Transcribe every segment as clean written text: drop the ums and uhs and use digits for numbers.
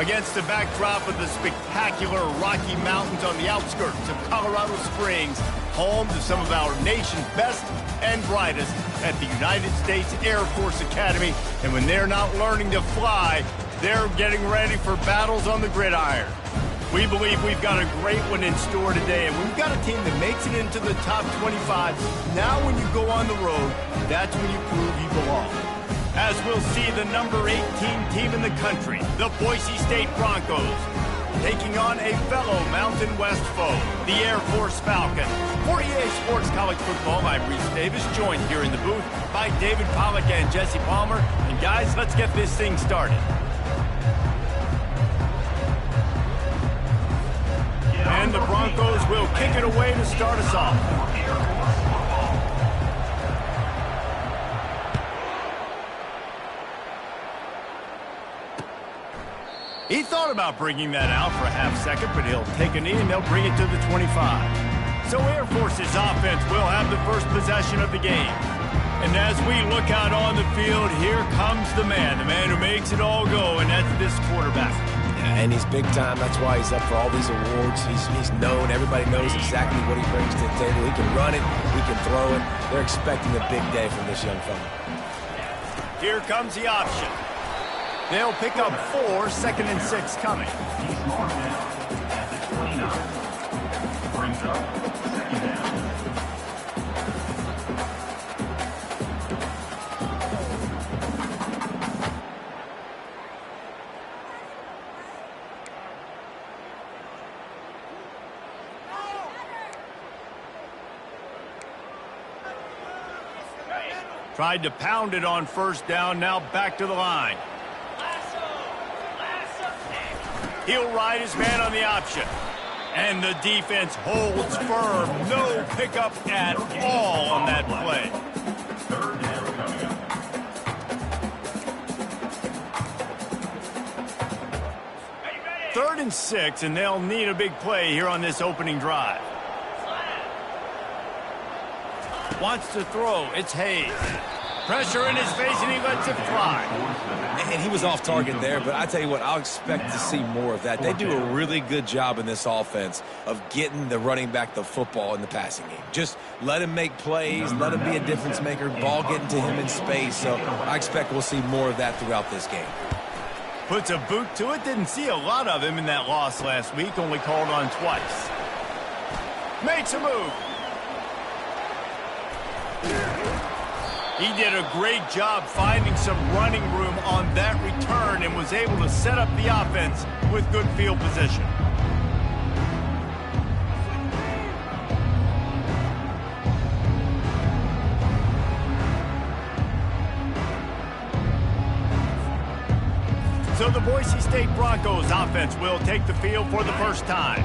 Against the backdrop of the spectacular Rocky Mountains on the outskirts of Colorado Springs, home to some of our nation's best and brightest at the United States Air Force Academy. And when they're not learning to fly, they're getting ready for battles on the gridiron. We believe we've got a great one in store today, and we've got a team that makes it into the top 25. Now when you go on the road, that's when you prove you belong. As we'll see the number 18 team in the country, the Boise State Broncos, taking on a fellow Mountain West foe, the Air Force Falcons. For EA Sports College Football, I'm Reese Davis, joined here in the booth by David Pollack and Jesse Palmer. And guys, let's get this thing started. And the Broncos will kick it away to start us off. He thought about bringing that out for a half second, but he'll take a knee and they'll bring it to the 25. So Air Force's offense will have the first possession of the game. And as we look out on the field, here comes the man who makes it all go, and that's this quarterback. Yeah, and he's big time. That's why he's up for all these awards. He's known. Everybody knows exactly what he brings to the table. He can run it. He can throw it. They're expecting a big day from this young fella. Here comes the option. They'll pick up 4, 2nd and 6 coming. Tried to pound it on first down, now back to the line. He'll ride his man on the option. And the defense holds firm. No pickup at all on that play. Third and 6, and they'll need a big play here on this opening drive. Wants to throw. It's Hayes. Pressure in his face, and he lets it fly. And he was off target there, but I tell you what, I'll expect to see more of that. They do a really good job in this offense of getting the running back the football in the passing game. Just let him make plays, let him be a difference maker, ball getting to him in space. So I expect we'll see more of that throughout this game. Puts a boot to it. Didn't see a lot of him in that loss last week, only called on twice. Makes a move. He did a great job finding some running room on that return and was able to set up the offense with good field position. So the Boise State Broncos offense will take the field for the first time.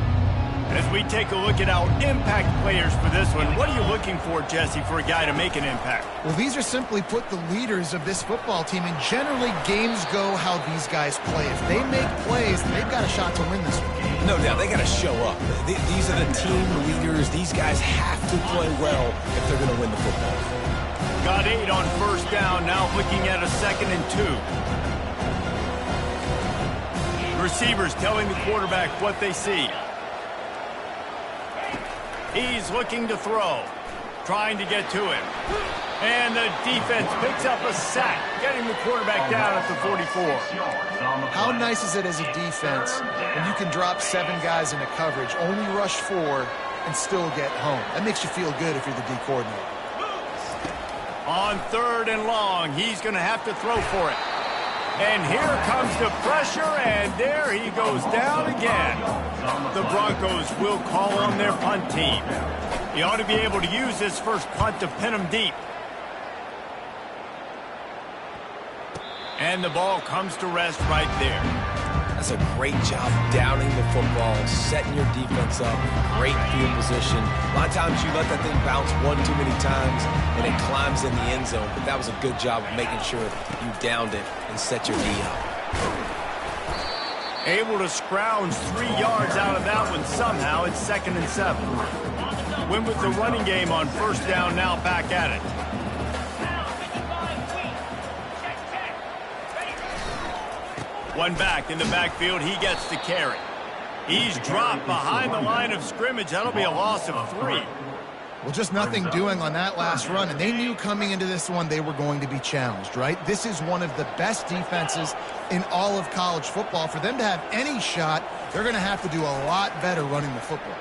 As we take a look at our impact players for this one, what are you looking for, Jesse, for a guy to make an impact? Well, these are simply put the leaders of this football team, and generally games go how these guys play. If they make plays, then they've got a shot to win this one. No doubt, they got to show up. These are the team leaders. These guys have to play well if they're going to win the football. Got 8 on first down, now looking at a 2nd and 2. Receivers telling the quarterback what they see. He's looking to throw, trying to get to him. And the defense picks up a sack, getting the quarterback down at the 44. How nice is it as a defense when you can drop 7 guys into coverage, only rush 4, and still get home? That makes you feel good if you're the D coordinator. On 3rd and long, he's going to have to throw for it. And here comes the pressure, and there he goes down again. The Broncos will call on their punt team. He ought to be able to use this first punt to pin him deep. And the ball comes to rest right there. That's a great job downing the football, setting your defense up, great field position. A lot of times you let that thing bounce one too many times and it climbs in the end zone, but that was a good job of making sure you downed it and set your D up. Able to scrounge 3 yards out of that one somehow. It's 2nd and 7. Win with the running game on first down, now back at it. One back in the backfield, he gets to carry. He's dropped behind the line of scrimmage. That'll be a loss of 3. Well, just nothing doing on that last run, and they knew coming into this one they were going to be challenged, right? This is one of the best defenses in all of college football. For them to have any shot, they're going to have to do a lot better running the football.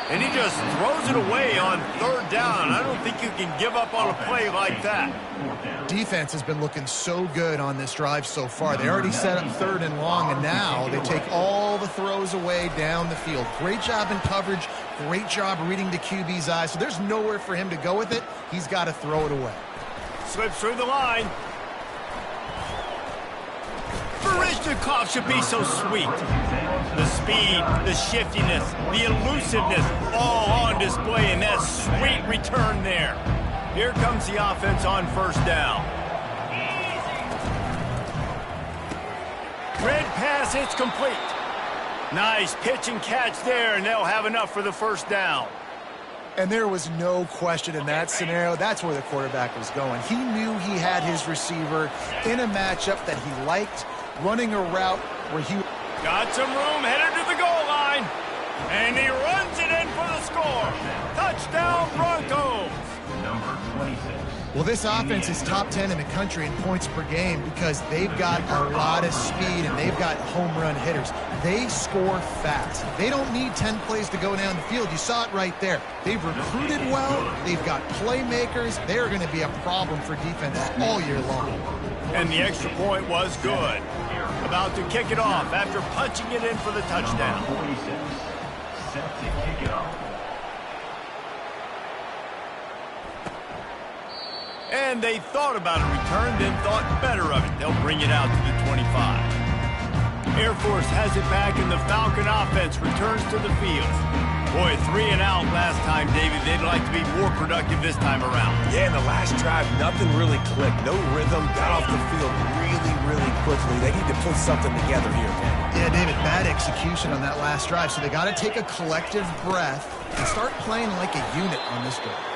And he just throws it away on 3rd down. I don't think you can give up on a play like that. Defense has been looking so good on this drive so far. They already set up 3rd and long, and now they take all the throws away down the field. Great job in coverage, great job reading the QB's eyes. So there's nowhere for him to go with it. He's got to throw it away. Slips through the line. Barishnikov should be so sweet. The speed, the shiftiness, the elusiveness, all on display in that sweet return there. Here comes the offense on 1st down. Red pass, it's complete. Nice pitch and catch there, and they'll have enough for the 1st down. And there was no question in that scenario. That's where the quarterback was going. He knew he had his receiver in a matchup that he liked, running a route where he got some room, headed to the goal line, and he runs it in for the score. Touchdown, Broncos. Number 26. Well, this offense is top 10 in the country in points per game because they've got a lot of speed and they've got home run hitters. They score fast. They don't need 10 plays to go down the field. You saw it right there. They've recruited well. They've got playmakers. They're going to be a problem for defenses all year long. And the extra point was good. About to kick it off after punching it in for the touchdown. 46. Set to kick it off. And they thought about a return, then thought better of it. They'll bring it out to the 25. Air Force has it back, and the Falcon offense returns to the field. Boy, 3 and out last time, David. They'd like to be more productive this time around. Yeah, in the last drive, nothing really clicked. No rhythm, got off the field really quickly. They need to put something together here, man. Yeah, David, bad execution on that last drive, so they got to take a collective breath and start playing like a unit on this drive.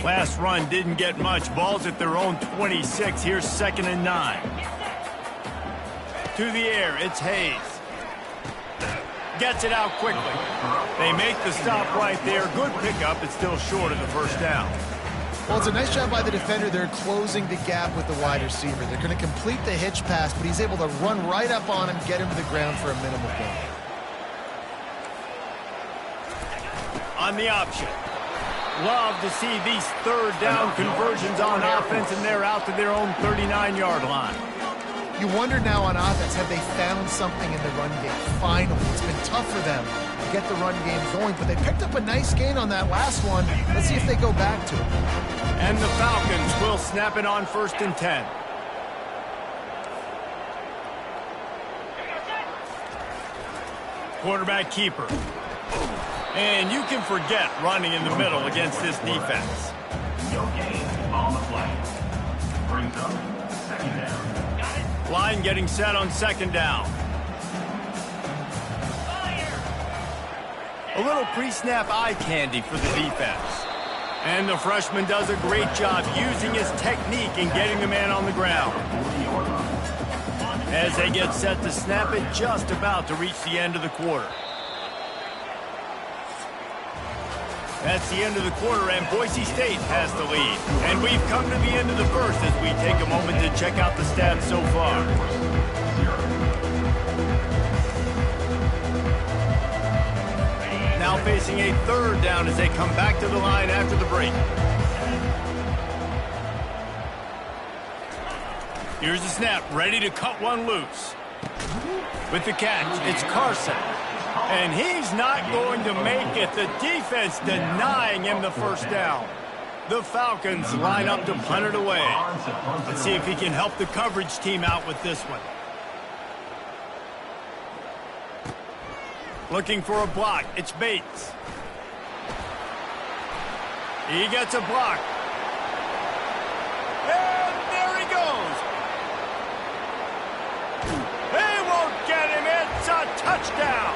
Last run didn't get much. Ball's at their own 26. Here's 2nd and 9. To the air, it's Hayes. Gets it out quickly. They make the stop right there. Good pickup. It's still short of the first down. Well, it's a nice job by the defender. They're closing the gap with the wide receiver. They're going to complete the hitch pass, but he's able to run right up on him, get him to the ground for a minimal gain. On the option. Love to see these 3rd down conversions on offense, and they're out to their own 39-yard line. You wonder now on offense, have they found something in the run game? Finally, it's been tough for them to get the run game going, but they picked up a nice gain on that last one. Let's see if they go back to it. And the Falcons will snap it on 1st and 10. Quarterback keeper. And you can forget running in the middle against this defense. No gain on the play. Brings up 2nd down. Line getting set on 2nd down. A little pre-snap eye candy for the defense. And the freshman does a great job using his technique and getting the man on the ground. As they get set to snap it, just about to reach the end of the quarter. That's the end of the quarter, and Boise State has the lead. And we've come to the end of the first as we take a moment to check out the stats so far. Now facing a 3rd down as they come back to the line after the break. Here's the snap, ready to cut one loose. With the catch, it's Carson. And he's not going to make it. The defense denying him the 1st down. The Falcons line up to punt it away. Let's see if he can help the coverage team out with this one. Looking for a block. It's Bates. He gets a block. And there he goes. They won't get him. It's a touchdown.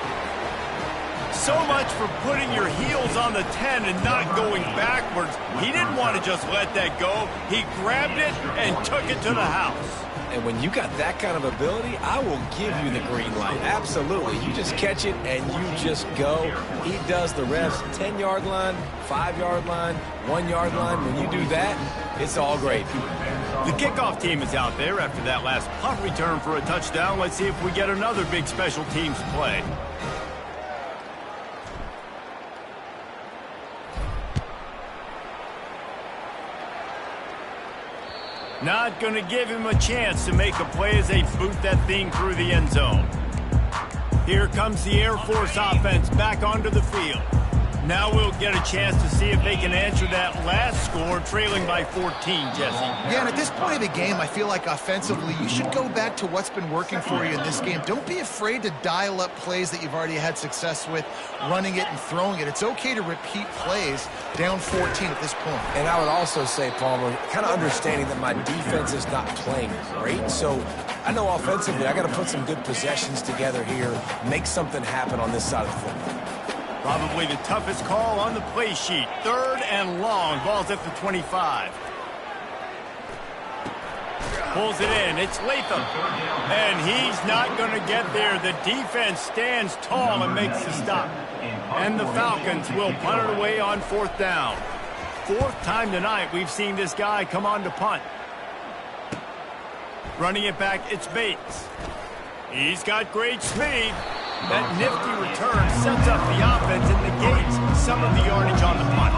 So much for putting your heels on the 10 and not going backwards. He didn't want to just let that go. He grabbed it and took it to the house. And when you got that kind of ability, I will give you the green light. Absolutely. You just catch it and you just go. He does the rest. 10-yard line, 5-yard line, 1-yard line. When you do that, it's all great. The kickoff team is out there after that last punt return for a touchdown. Let's see if we get another big special teams play. Not going to give him a chance to make a play as they boot that thing through the end zone. Here comes the Air Force offense back onto the field. Now we'll get a chance to see if they can answer that last score, trailing by 14, Jesse. Yeah, and at this point of the game, I feel like offensively, you should go back to what's been working for you in this game. Don't be afraid to dial up plays that you've already had success with, running it and throwing it. It's okay to repeat plays down 14 at this point. And I would also say, Palmer, kind of understanding that my defense is not playing great, so I know offensively I got to put some good possessions together here, make something happen on this side of the football. Probably the toughest call on the play sheet. 3rd and long. Ball's at the 25. Pulls it in. It's Latham. And he's not going to get there. The defense stands tall and makes the stop. And the Falcons will punt it away on 4th down. 4th time tonight we've seen this guy come on to punt. Running it back, it's Bates. He's got great speed. That nifty return sets up the offense and negates some of the yardage on the punt.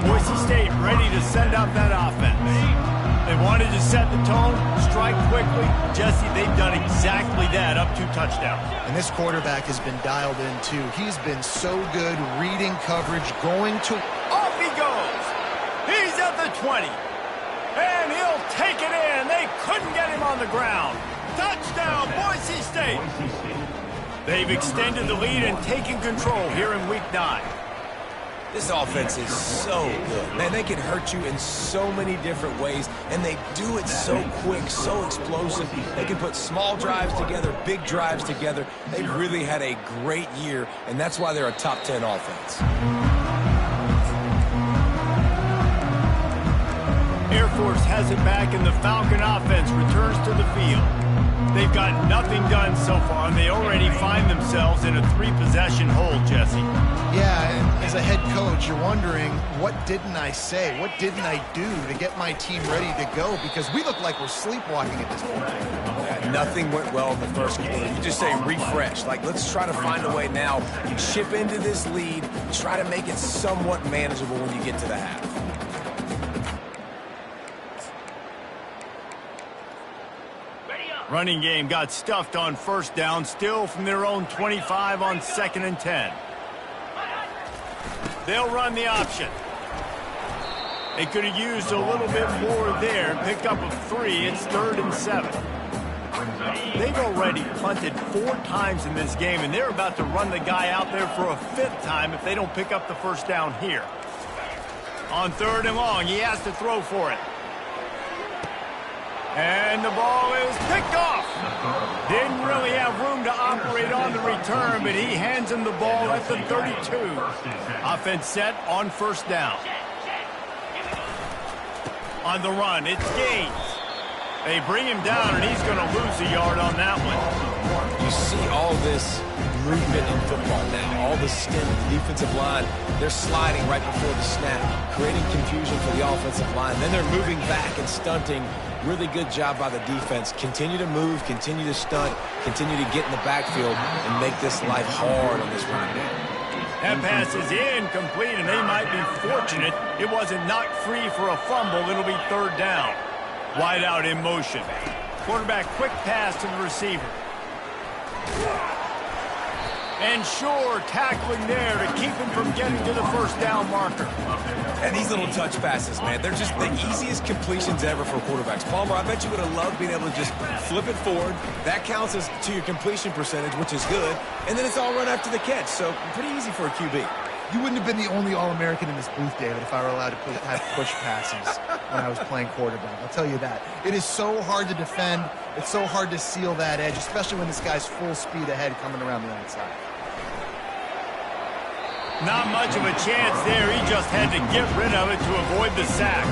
Boise State ready to send out that offense. They wanted to set the tone, strike quickly. Jesse, they've done exactly that, up 2 touchdowns. And this quarterback has been dialed in, too. He's been so good reading coverage, going to... Off he goes. He's at the 20. And he'll take it in. They couldn't get him on the ground. Touchdown, Boise State. They've extended the lead and taken control here in Week 9. This offense is so good. Man, they can hurt you in so many different ways, and they do it so quick, so explosive. They can put small drives together, big drives together. They've really had a great year, and that's why they're a top 10 offense. Air Force has it back, and the Falcon offense returns to the field. They've got nothing done so far, and they already find themselves in a 3-possession hole, Jesse. Yeah, and as a head coach, you're wondering, what didn't I say? What didn't I do to get my team ready to go? Because we look like we're sleepwalking at this point. Yeah, nothing went well in the first quarter. You just say refresh. Like, let's try to find a way now. You chip into this lead, try to make it somewhat manageable when you get to the half. Running game got stuffed on first down, still from their own 25 on 2nd and 10. They'll run the option. They could have used a little bit more there. Pick up a 3. It's 3rd and 7. They've already punted 4 times in this game, and they're about to run the guy out there for a 5th time if they don't pick up the first down here. On 3rd and long, he has to throw for it. And the ball is picked off. Didn't really have room to operate on the return, but he hands him the ball at the 32. Offense set on first down. On the run, it's Gaines. They bring him down, and he's going to lose a yard on that one. You see all this movement in football now. All the stem, the defensive line, they're sliding right before the snap, creating confusion for the offensive line. Then they're moving back and stunting. Really good job by the defense. Continue to move, continue to stunt, continue to get in the backfield and make this life hard on this running back. That pass is incomplete, and they might be fortunate it wasn't knocked free for a fumble. It'll be 3rd down. Wide out in motion. Quarterback quick pass to the receiver. And Shore tackling there to keep him from getting to the first down marker. And these little touch passes, man, they're just the easiest completions ever for quarterbacks. Palmer, I bet you would have loved being able to just flip it forward. That counts as to your completion percentage, which is good. And then it's all run after the catch, so pretty easy for a QB. You wouldn't have been the only All-American in this booth, David, if I were allowed to have push passes when I was playing quarterback. I'll tell you that. It is so hard to defend. It's so hard to seal that edge, especially when this guy's full speed ahead coming around the outside. Not much of a chance there. He just had to get rid of it to avoid the sack.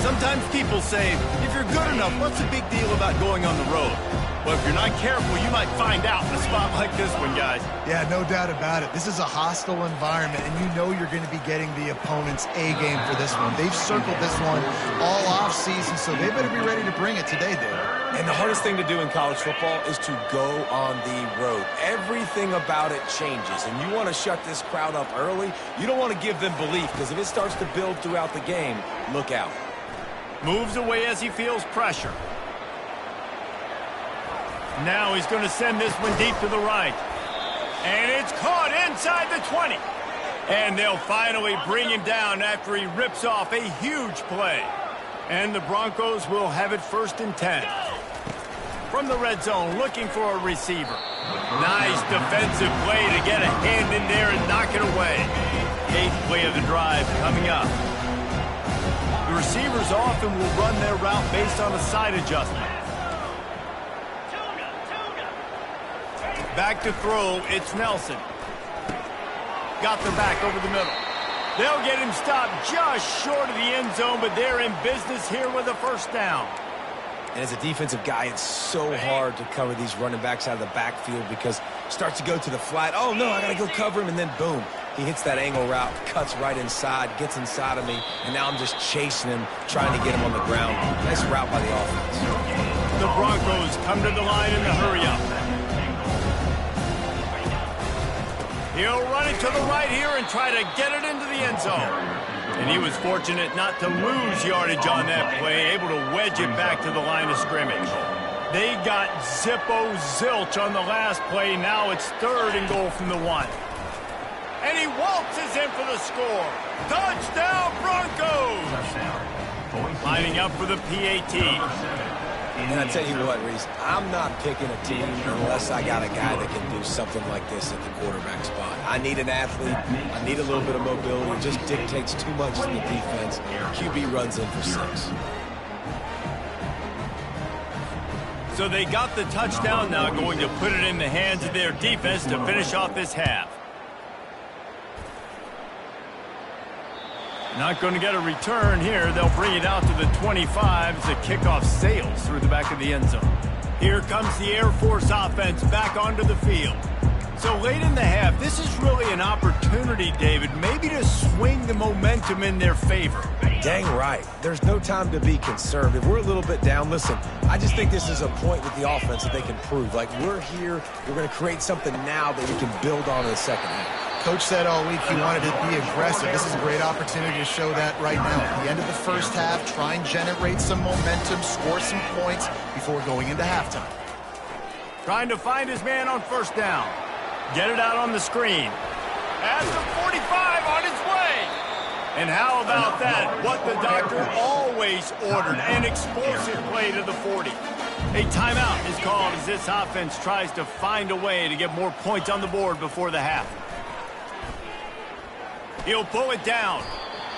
Sometimes people say, if you're good enough, what's the big deal about going on the road? Well, if you're not careful, you might find out in a spot like this one, guys. Yeah, no doubt about it. This is a hostile environment, and you know you're going to be getting the opponent's A game for this one. They've circled this one all offseason, so they better be ready to bring it today, David. And the hardest thing to do in college football is to go on the road. Everything about it changes, and you want to shut this crowd up early. You don't want to give them belief, because if it starts to build throughout the game, look out. Moves away as he feels pressure. Now he's going to send this one deep to the right. And it's caught inside the 20. And they'll finally bring him down after he rips off a huge play. And the Broncos will have it 1st and 10. From the red zone, looking for a receiver. Nice defensive play to get a hand in there and knock it away. 8th play of the drive coming up. The receivers often will run their route based on a side adjustment. Back to throw, it's Nelson. Got the back over the middle. They'll get him stopped just short of the end zone, but they're in business here with a 1st down. And as a defensive guy, it's so hard to cover these running backs out of the backfield because starts to go to the flat. Oh, no, I got to go cover him, and then boom. He hits that angle route, cuts right inside, gets inside of me, and now I'm just chasing him, trying to get him on the ground. Nice route by the offense. The Broncos come to the line in the hurry-up. He'll run it to the right here and try to get it into the end zone. And he was fortunate not to lose yardage on that play, able to wedge it back to the line of scrimmage. They got zilch on the last play. Now it's 3rd and goal from the 1. And he waltzes in for the score. Touchdown, Broncos! Lining up for the PAT. And I tell you what, Reese, I'm not picking a team unless I got a guy that can do something like this at the quarterback spot. I need an athlete. I need a little bit of mobility. It just dictates too much in the defense. QB runs in for 6. So they got the touchdown, now going to put it in the hands of their defense to finish off this half. Not going to get a return here. They'll bring it out to the 25 as the kickoff sails through the back of the end zone. Here comes the Air Force offense back onto the field. So late in the half, this is really an opportunity, David, maybe to swing the momentum in their favor. Dang right. There's no time to be conservative. We're a little bit down. Listen, I just think this is a point with the offense that they can prove. Like, we're here, we're going to create something now that we can build on in the second half. Coach said all week he wanted to be aggressive. This is a great opportunity to show that right now. At the end of the first half, try and generate some momentum, score some points before going into halftime. Trying to find his man on 1st down. Get it out on the screen. At the 45 on its way. And how about that? What the doctor always ordered, an explosive play to the 40. A timeout is called as this offense tries to find a way to get more points on the board before the half. He'll pull it down,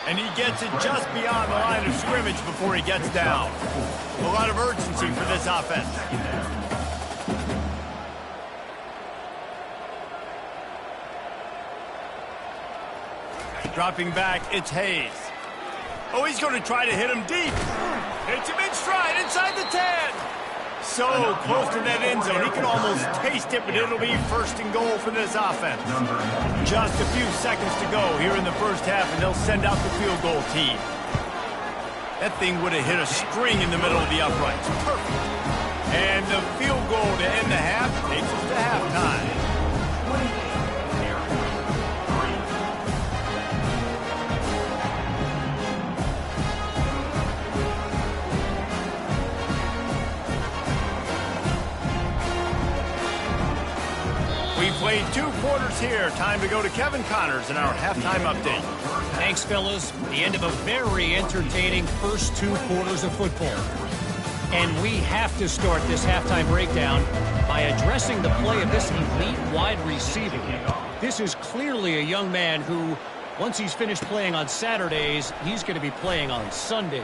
and he gets it just beyond the line of scrimmage before he gets down. A lot of urgency for this offense. Dropping back, it's Hayes. Oh, he's going to try to hit him deep. Hits him in stride inside the 10. So close to that end zone. He can almost taste it, but it'll be 1st and goal for this offense. Just a few seconds to go here in the first half, and they'll send out the field goal team. That thing would have hit a string in the middle of the uprights. Perfect. And the field goal to end the half takes us to halftime. We played 2 quarters here. Time to go to Kevin Connors in our halftime update. Thanks, fellas. The end of a very entertaining first 2 quarters of football. And we have to start this halftime breakdown by addressing the play of this elite wide receiver. This is clearly a young man who, once he's finished playing on Saturdays, he's going to be playing on Sundays.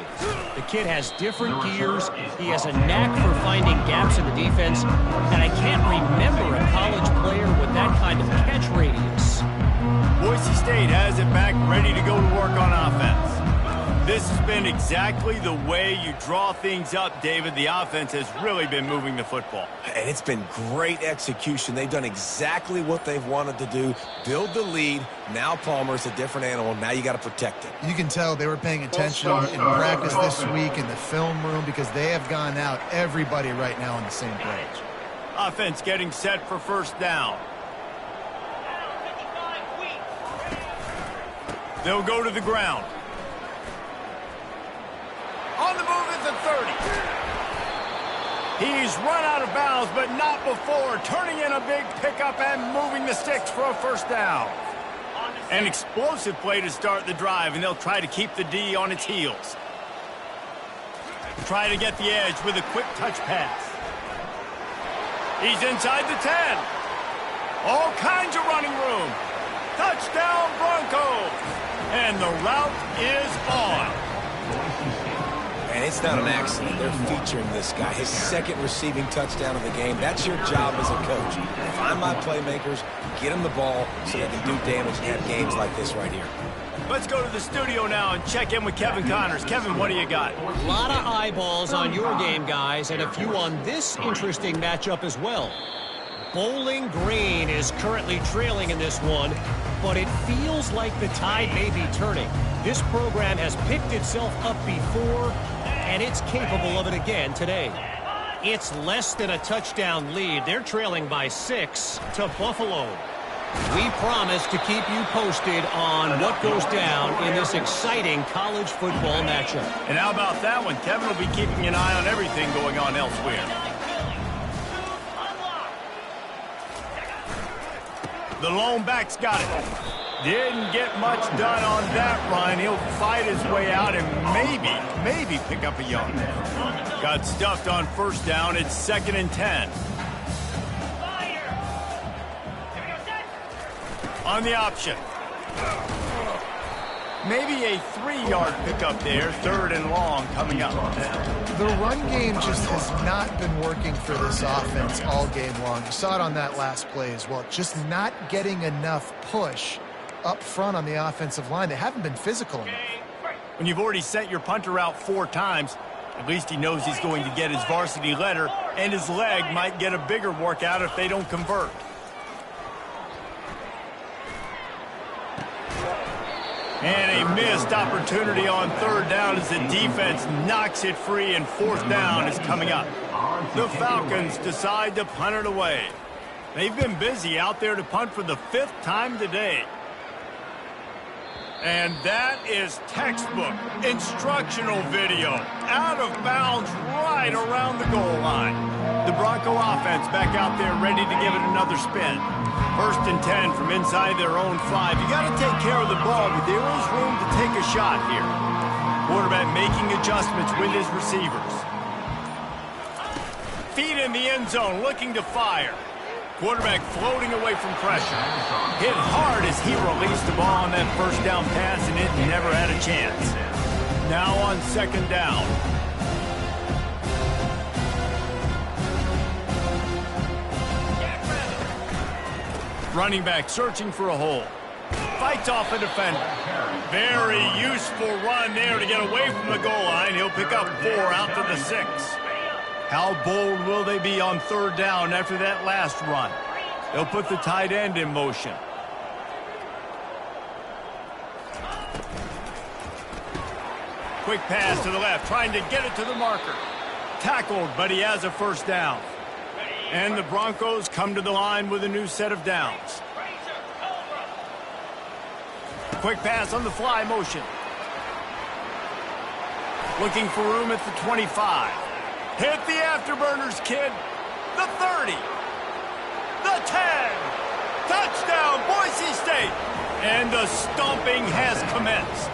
The kid has different gears. He has a knack for finding gaps in the defense. And I can't remember a college player with that kind of catch radius. Boise State has it back, ready to go to work on offense. This has been exactly the way you draw things up, David. The offense has really been moving the football. And it's been great execution. They've done exactly what they've wanted to do. Build the lead. Now Palmer's a different animal. Now you got to protect it. You can tell they were paying attention in practice this week in the film room because they have gone out, everybody right now on the same page. Offense getting set for 1st down. They'll go to the ground. On the move at the 30. He's run out of bounds, but not before. Turning in a big pickup and moving the sticks for a 1st down. An explosive play to start the drive, and they'll try to keep the D on its heels. Try to get the edge with a quick touch pass. He's inside the 10. All kinds of running room. Touchdown, Broncos. And the route is on. And it's not an accident. They're featuring this guy. His 2nd receiving touchdown of the game. That's your job as a coach. Find my playmakers, get them the ball so they can do damage and have games like this right here. Let's go to the studio now and check in with Kevin Connors. Kevin, what do you got? A lot of eyeballs on your game, guys, and a few on this interesting matchup as well. Bowling Green is currently trailing in this one, but it feels like the tide may be turning. This program has picked itself up before, and it's capable of it again today. It's less than a touchdown lead. They're trailing by 6 to Buffalo. We promise to keep you posted on what goes down in this exciting college football matchup. And how about that one? Kevin will be keeping an eye on everything going on elsewhere. The lone back's got it. Didn't get much done on that run. He'll fight his way out and maybe pick up a yard. Got stuffed on first down. It's 2nd and 10. On the option. Maybe a 3-yard pickup there. 3rd and long coming up. The run game just has not been working for this offense all game long. You saw it on that last play as well. Just not getting enough push up front on the offensive line. They haven't been physical enough. When you've already sent your punter out 4 times, at least he knows he's going to get his varsity letter, and his leg might get a bigger workout if they don't convert. And a missed opportunity on 3rd down as the defense knocks it free, and 4th down is coming up. The Falcons decide to punt it away. They've been busy out there to punt for the 5th time today. And that is textbook instructional video. Out of bounds right around the goal line. The Bronco offense back out there ready to give it another spin. 1st and 10 from inside their own 5. You got to take care of the ball, but there is room to take a shot here. Quarterback making adjustments with his receivers. Feet in the end zone, looking to fire. Quarterback floating away from pressure. Hit hard as he released the ball on that 1st down pass, and it never had a chance. Now on 2nd down. Running back searching for a hole. Fights off a defender. Very useful run there to get away from the goal line. He'll pick up 4 out to the 6. How bold will they be on 3rd down after that last run? They'll put the tight end in motion. Quick pass to the left, trying to get it to the marker. Tackled, but he has a 1st down. And the Broncos come to the line with a new set of downs. Quick pass on the fly motion. Looking for room at the 25. Hit the afterburners, kid. The 30. The 10. Touchdown, Boise State. And the stomping has commenced.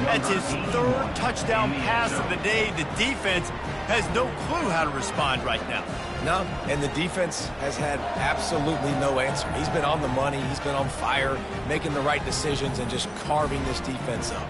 That's his 3rd touchdown pass of the day. The defense has no clue how to respond right now. No, and the defense has had absolutely no answer. He's been on the money. He's been on fire, making the right decisions and just carving this defense up.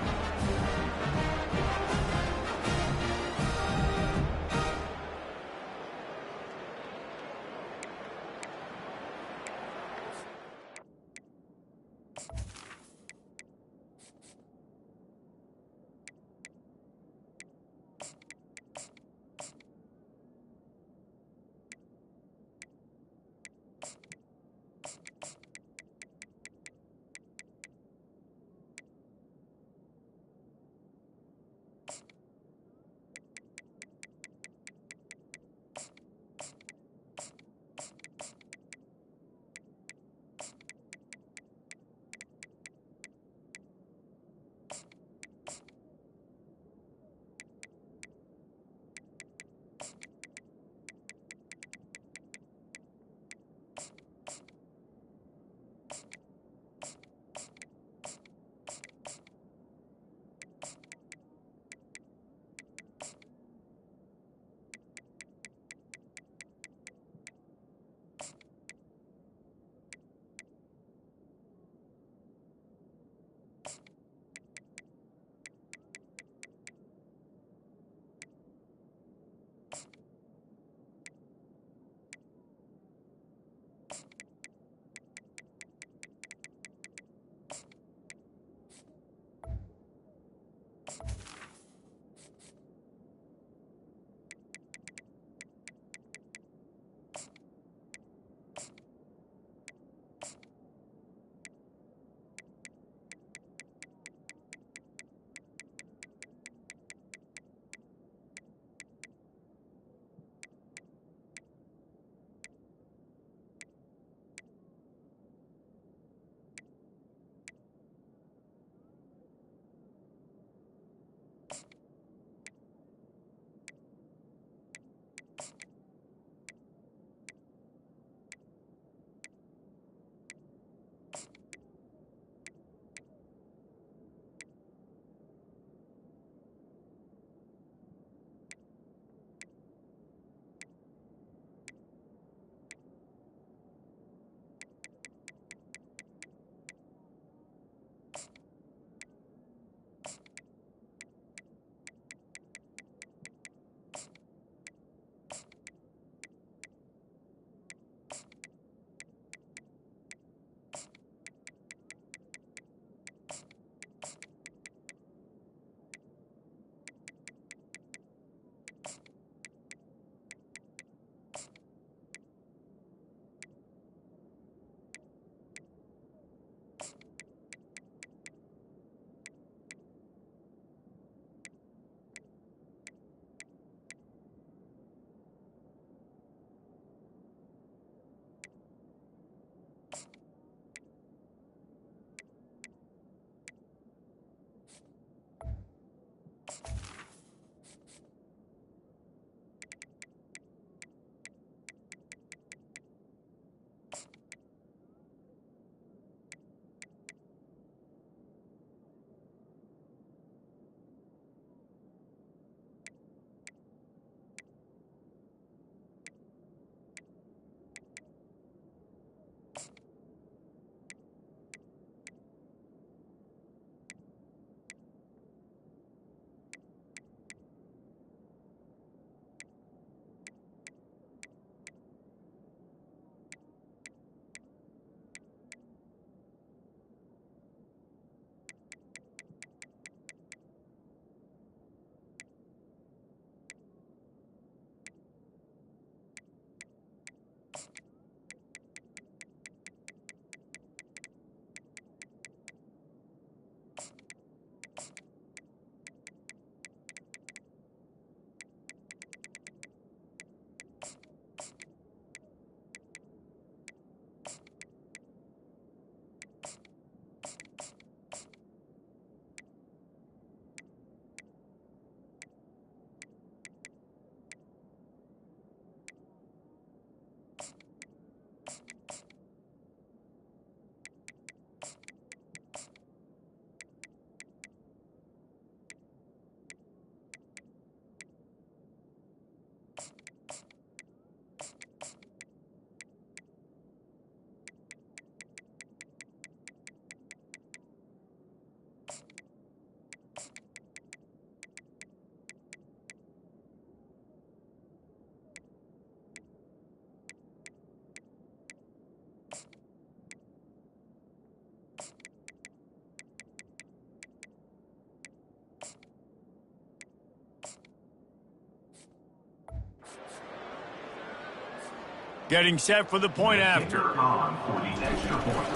Getting set for the point after. On for the extra point.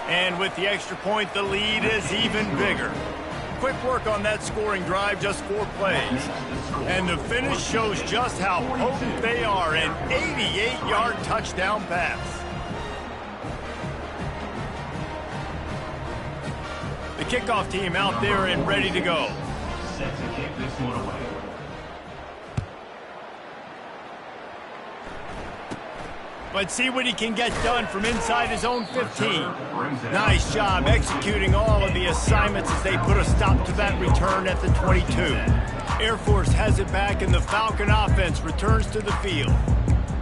And with the extra point, the lead is even bigger. Quick work on that scoring drive, just 4 plays. And the finish shows just how potent they are, an 88-yard touchdown pass. The kickoff team out there and ready to go. Set to kick this one away. Let's see what he can get done from inside his own 15. Nice job executing all of the assignments as they put a stop to that return at the 22. Air Force has it back and the Falcon offense returns to the field.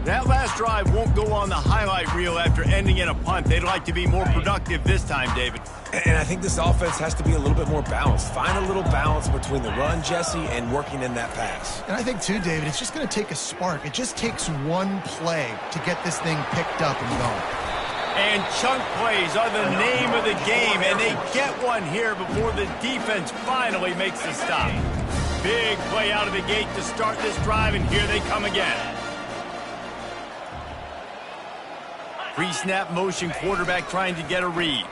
That last drive won't go on the highlight reel after ending in a punt. They'd like to be more productive this time, David. And I think this offense has to be a little bit more balanced. Find a little balance between the run, Jesse, and working in that pass. And I think, too, David, it's just going to take a spark. It just takes one play to get this thing picked up and going. And chunk plays are the name of the game, and they get one here before the defense finally makes the stop. Big play out of the gate to start this drive, and here they come again. Pre-snap motion quarterback trying to get a read.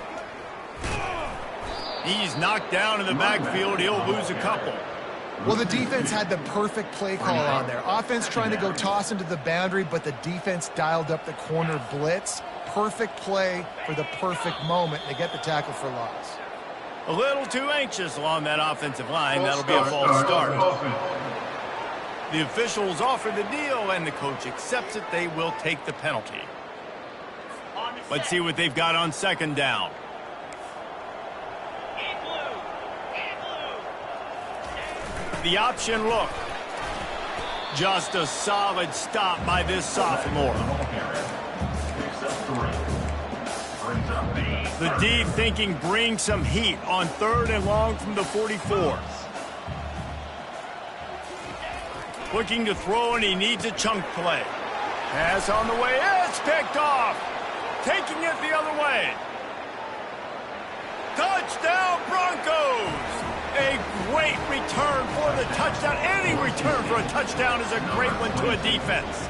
He's knocked down in the backfield. He'll lose a couple. Well, the defense had the perfect play call on there. Offense trying to go toss into the boundary, but the defense dialed up the corner blitz. Perfect play for the perfect moment. They get the tackle for loss. A little too anxious along that offensive line. That'll be a false start. The officials offer the deal, and the coach accepts it. They will take the penalty. Let's see what they've got on second down. The option look. Just a solid stop by this sophomore. The D thinking bring some heat on 3rd and long from the 44. Looking to throw, and he needs a chunk play. Pass on the way. It's picked off. Taking it the other way. Touchdown, Broncos! A great return for the touchdown. Any return for a touchdown is a great one to a defense.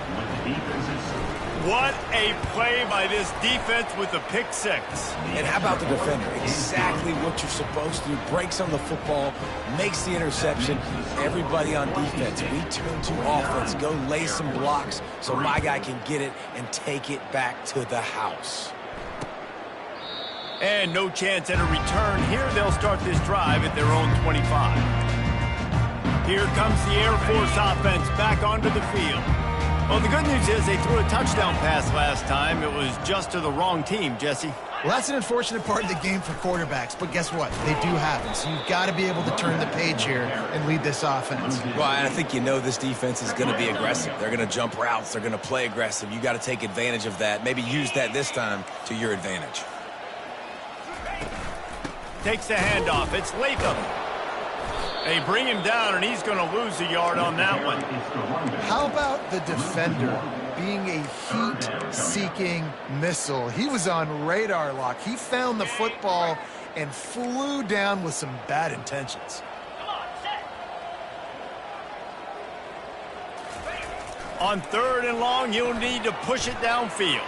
What a play by this defense with the pick 6. And how about the defender? Exactly what you're supposed to do. Breaks on the football, makes the interception. Everybody on defense, we turn to offense. Go lay some blocks so my guy can get it and take it back to the house. And no chance at a return here. They'll start this drive at their own 25. Here comes the Air Force offense back onto the field. Well, the good news is they threw a touchdown pass last time. It was just to the wrong team, Jesse. Well, that's an unfortunate part of the game for quarterbacks, but guess what? They do happen, so you've got to be able to turn the page here and lead this offense. Well, I think you know this defense is going to be aggressive. They're going to jump routes. They're going to play aggressive. You got to take advantage of that. Maybe use that this time to your advantage. Takes the handoff. It's Latham. They bring him down, and he's going to lose a yard on that one. How about the defender being a heat-seeking missile? He was on radar lock. He found the football and flew down with some bad intentions. On 3rd and long, you'll need to push it downfield.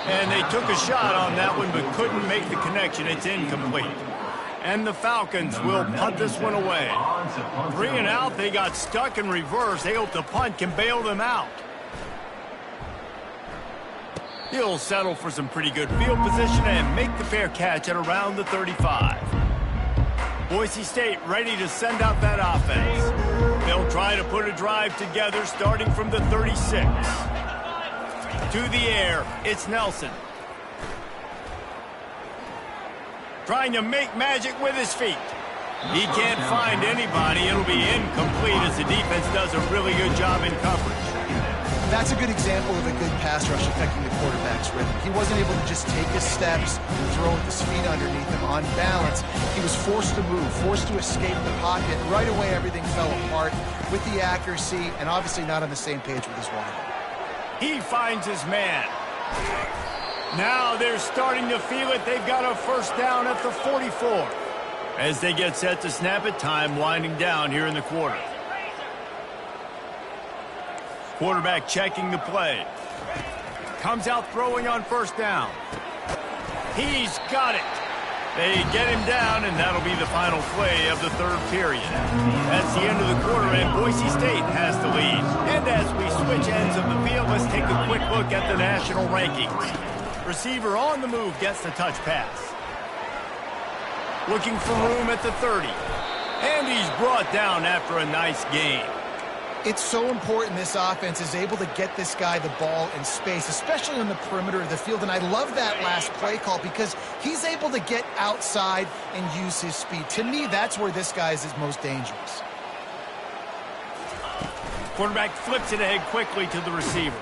And they took a shot on that one, but couldn't make the connection. It's incomplete. And the Falcons will punt this one away. 3 and out, they got stuck in reverse. They hope the punt can bail them out. He'll settle for some pretty good field position and make the fair catch at around the 35. Boise State ready to send out that offense. They'll try to put a drive together starting from the 36. To the air, it's Nelson. Trying to make magic with his feet. He can't find anybody. It'll be incomplete as the defense does a really good job in coverage. That's a good example of a good pass rush affecting the quarterback's rhythm. He wasn't able to just take his steps and throw with his feet underneath him on balance. He was forced to move, forced to escape the pocket. Right away, everything fell apart with the accuracy and obviously not on the same page with his wideout. He finds his man. Now they're starting to feel it. They've got a first down at the 44. As they get set to snap it, time winding down here in the quarter. Quarterback checking the play. Comes out throwing on first down. He's got it. They get him down, and that'll be the final play of the third period. That's the end of the quarter, and Boise State has the lead. And as we switch ends of the field, let's take a quick look at the national rankings. Receiver on the move gets the touch pass. Looking for room at the 30. And he's brought down after a nice gain. It's so important this offense is able to get this guy the ball in space, especially on the perimeter of the field. And I love that last play call because he's able to get outside and use his speed. To me, that's where this guy is most dangerous. Quarterback flips it ahead quickly to the receiver.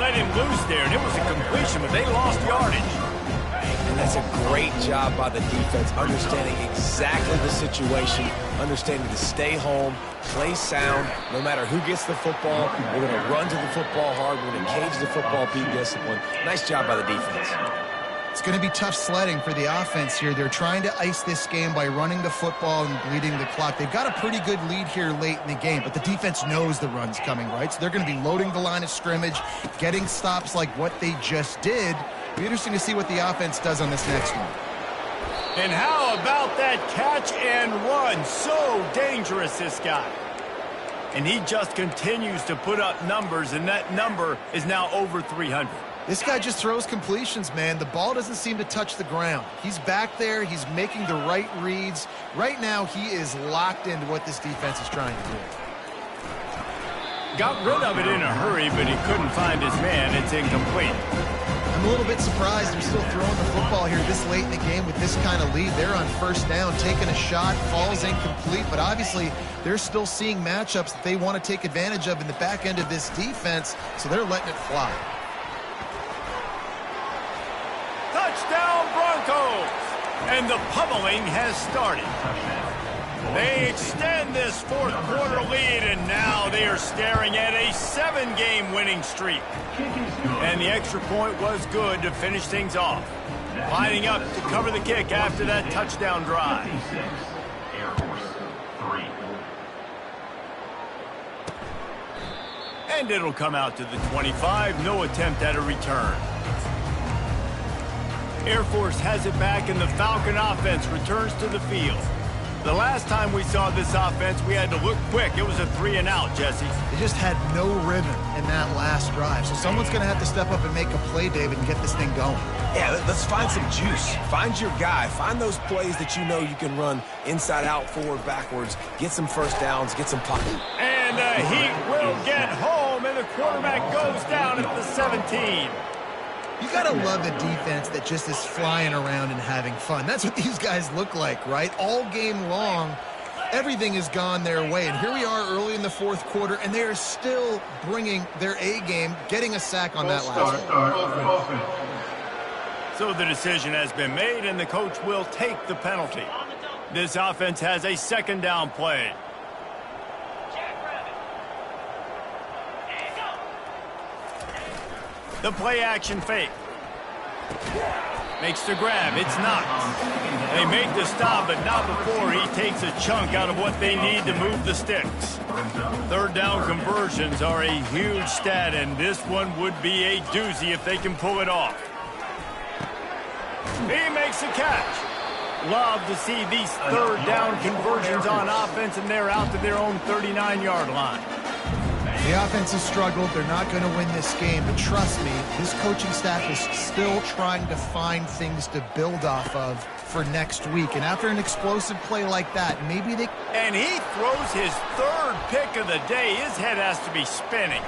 let him loose there, and it was a completion, but they lost yardage. And that's a great job by the defense, understanding exactly the situation, understanding to stay home, play sound. No matter who gets the football, we're going to run to the football hard. We're going to cage the football, be disciplined. Nice job by the defense. It's going to be tough sledding for the offense here. They're trying to ice this game by running the football and bleeding the clock. They've got a pretty good lead here late in the game, but the defense knows the run's coming, right? So they're going to be loading the line of scrimmage, getting stops like what they just did. It'll be interesting to see what the offense does on this next one. And how about that catch and run? So dangerous, this guy. And he just continues to put up numbers, and that number is now over 300. This guy just throws completions, man. The ball doesn't seem to touch the ground. He's back there. He's making the right reads. Right now, he is locked into what this defense is trying to do. Got rid of it in a hurry, but he couldn't find his man. It's incomplete. I'm a little bit surprised they're still throwing the football here this late in the game with this kind of lead. They're on first down, taking a shot, falls incomplete, but obviously they're still seeing matchups that they want to take advantage of in the back end of this defense, so they're letting it fly. Touchdown Broncos! And the pummeling has started. They extend this fourth quarter lead, and now they are staring at a 7-game winning streak. And the extra point was good to finish things off. Lining up to cover the kick after that touchdown drive. Air Force 3. And it'll come out to the 25. No attempt at a return. Air Force has it back, and the Falcon offense returns to the field. The last time we saw this offense, we had to look quick. It was a 3-and-out, Jesse. They just had no rhythm in that last drive. So someone's going to have to step up and make a play, David, and get this thing going. Yeah, let's find some juice. Find your guy. Find those plays that you know you can run inside out, forward, backwards. Get some first downs. Get some pocket. And the Heat will get home, and the quarterback goes down at the 17. You got to love a defense that just is flying around and having fun. That's what these guys look like, right? All game long, everything has gone their way. And here we are early in the fourth quarter, and they are still bringing their A game, getting a sack on that last one. So the decision has been made, and the coach will take the penalty. This offense has a second down play. The play action fake. Makes the grab. It's knocked. They make the stop, but not before he takes a chunk out of what they need to move the sticks. Third down conversions are a huge stat, and this one would be a doozy if they can pull it off. He makes the catch. Love to see these third down conversions on offense, and they're out to their own 39-yard line. The offense has struggled. They're not going to win this game. But trust me, this coaching staff is still trying to find things to build off of for next week. And after an explosive play like that, maybe they... And he throws his third pick of the day. His head has to be spinning.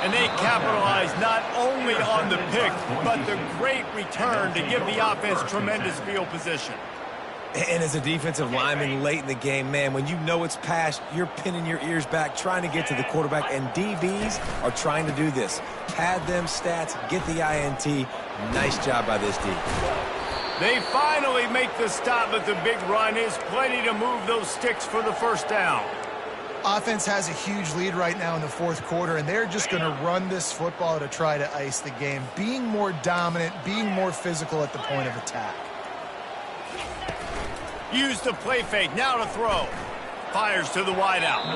And they capitalize not only on the pick, but the great return to give the offense tremendous field position. And as a defensive lineman late in the game, man, when you know it's past, you're pinning your ears back, trying to get to the quarterback, and DBs are trying to do this. Pad them stats, get the INT. Nice job by this D. They finally make the stop, but the big run is plenty to move those sticks for the first down. Offense has a huge lead right now in the fourth quarter, and they're just going to run this football to try to ice the game, being more dominant, being more physical at the point of attack. Use the play fake, now to throw. Fires to the wideout.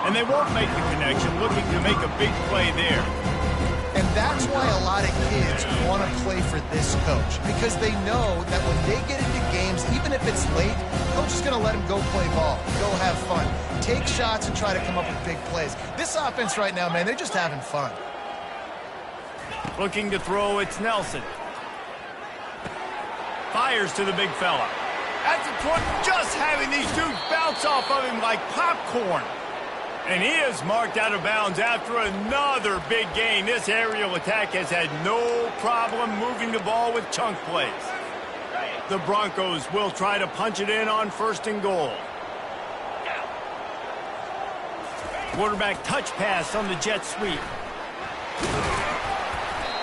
And they won't make the connection, looking to make a big play there. And that's why a lot of kids want to play for this coach, because they know that when they get into games, even if it's late, coach is going to let them go play ball, go have fun, take shots and try to come up with big plays. This offense right now, man, they're just having fun. Looking to throw, it's Nelson. Fires to the big fella. At the 20, just having these dudes bounce off of him like popcorn. And he is marked out of bounds after another big gain. This aerial attack has had no problem moving the ball with chunk plays. The Broncos will try to punch it in on 1st and goal. Quarterback touch pass on the jet sweep.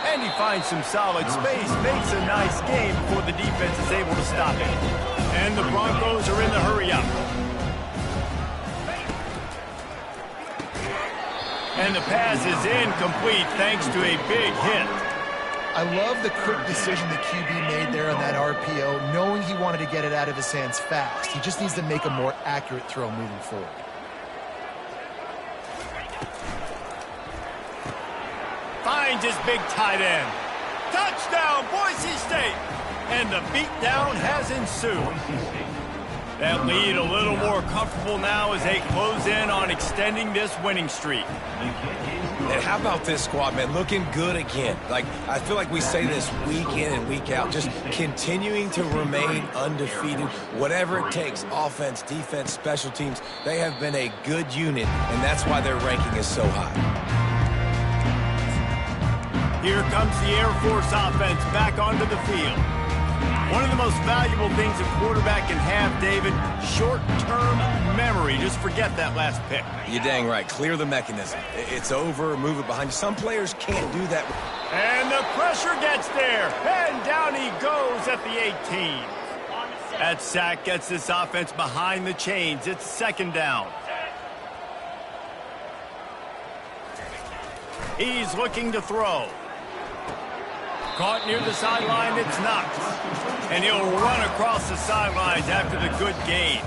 And he finds some solid space, makes a nice game before the defense is able to stop it. And the Broncos are in the hurry-up. And the pass is incomplete thanks to a big hit. I love the quick decision the QB made there on that RPO, knowing he wanted to get it out of his hands fast. He just needs to make a more accurate throw moving forward. Finds his big tight end. Touchdown, Boise State! And the beatdown has ensued. That lead a little more comfortable now as they close in on extending this winning streak. And how about this squad, man? Looking good again. Like, I feel like we say this week in and week out, just continuing to remain undefeated. Whatever it takes, offense, defense, special teams, they have been a good unit, and that's why their ranking is so high. Here comes the Air Force offense back onto the field. One of the most valuable things a quarterback can have, David, short-term memory. Just forget that last pick. You're dang right. Clear the mechanism. It's over, move it behind you. Some players can't do that. And the pressure gets there. And down he goes at the 18. That sack gets this offense behind the chains. It's second down. He's looking to throw. Caught near the sideline, it's Knox. And he'll run across the sidelines after the good gain.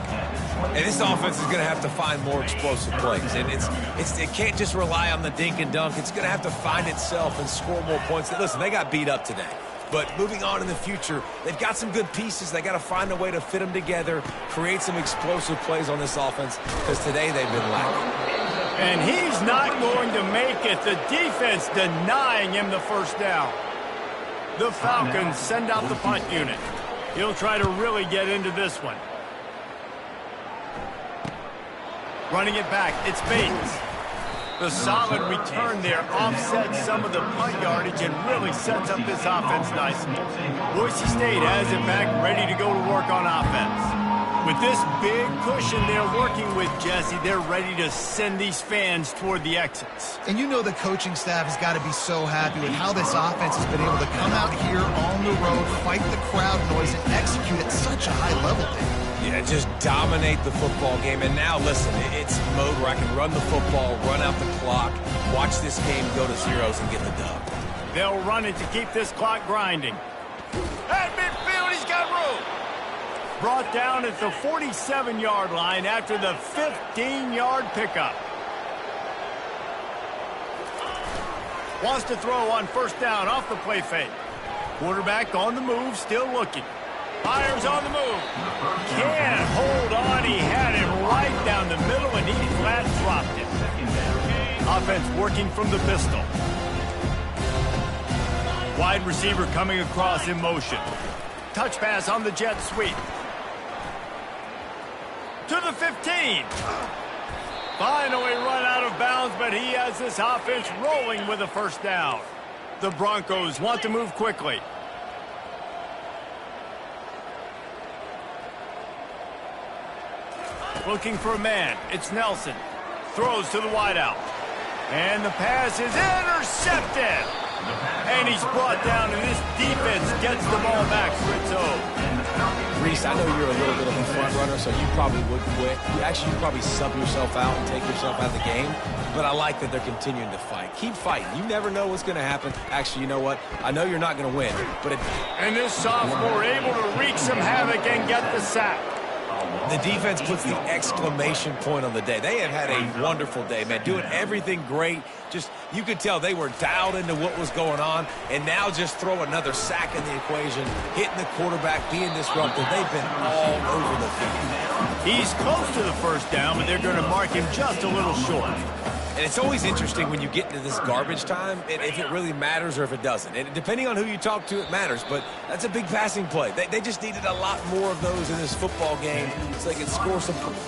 And this offense is going to have to find more explosive plays. And it can't just rely on the dink and dunk. It's going to have to find itself and score more points. Listen, they got beat up today. But moving on in the future, they've got some good pieces. They got to find a way to fit them together, create some explosive plays on this offense, because today they've been lacking. And he's not going to make it. The defense denying him the first down. The Falcons send out the punt unit. He'll try to really get into this one. Running it back, it's Bates. The solid return there offsets some of the punt yardage and really sets up this offense nicely. Boise State has it back, ready to go to work on offense. With this big cushion they're working with, Jesse, they're ready to send these fans toward the exits. And you know the coaching staff has got to be so happy with how this offense has been able to come out here on the road, fight the crowd noise, and execute at such a high level. Yeah, just dominate the football game. And now, listen, it's mode where I can run the football, run out the clock, watch this game go to zeros and get the dub. They'll run it to keep this clock grinding. At midfield, he's got room. Brought down at the 47-yard line after the 15-yard pickup. Wants to throw on first down off the play fake. Quarterback on the move, still looking. Fires on the move. Can't hold on. He had it right down the middle, and he flat dropped it. Offense working from the pistol. Wide receiver coming across in motion. Touch pass on the jet sweep. To the 15. Finally run out of bounds, but he has this offense rolling with a first down. The Broncos want to move quickly. Looking for a man. It's Nelson. Throws to the wideout. And the pass is intercepted. And he's brought down, and this defense gets the ball back for its own. Reese, I know you're a little bit of a front runner, so you probably would quit. You'd probably sub yourself out and take yourself out of the game. But I like that they're continuing to fight. Keep fighting. You never know what's going to happen. Actually, you know what? I know you're not going to win. And this sophomore able to wreak some havoc and get the sack. The defense puts the exclamation point on the day. They have had a wonderful day, man. Doing everything great. Just, you could tell they were dialed into what was going on. And now just throw another sack in the equation, hitting the quarterback, being disruptive. They've been all over the field. He's close to the first down, but they're going to mark him just a little short. And it's always interesting when you get into this garbage time, if it really matters or if it doesn't. And depending on who you talk to, it matters. But that's a big passing play. They just needed a lot more of those in this football game so they could score some points.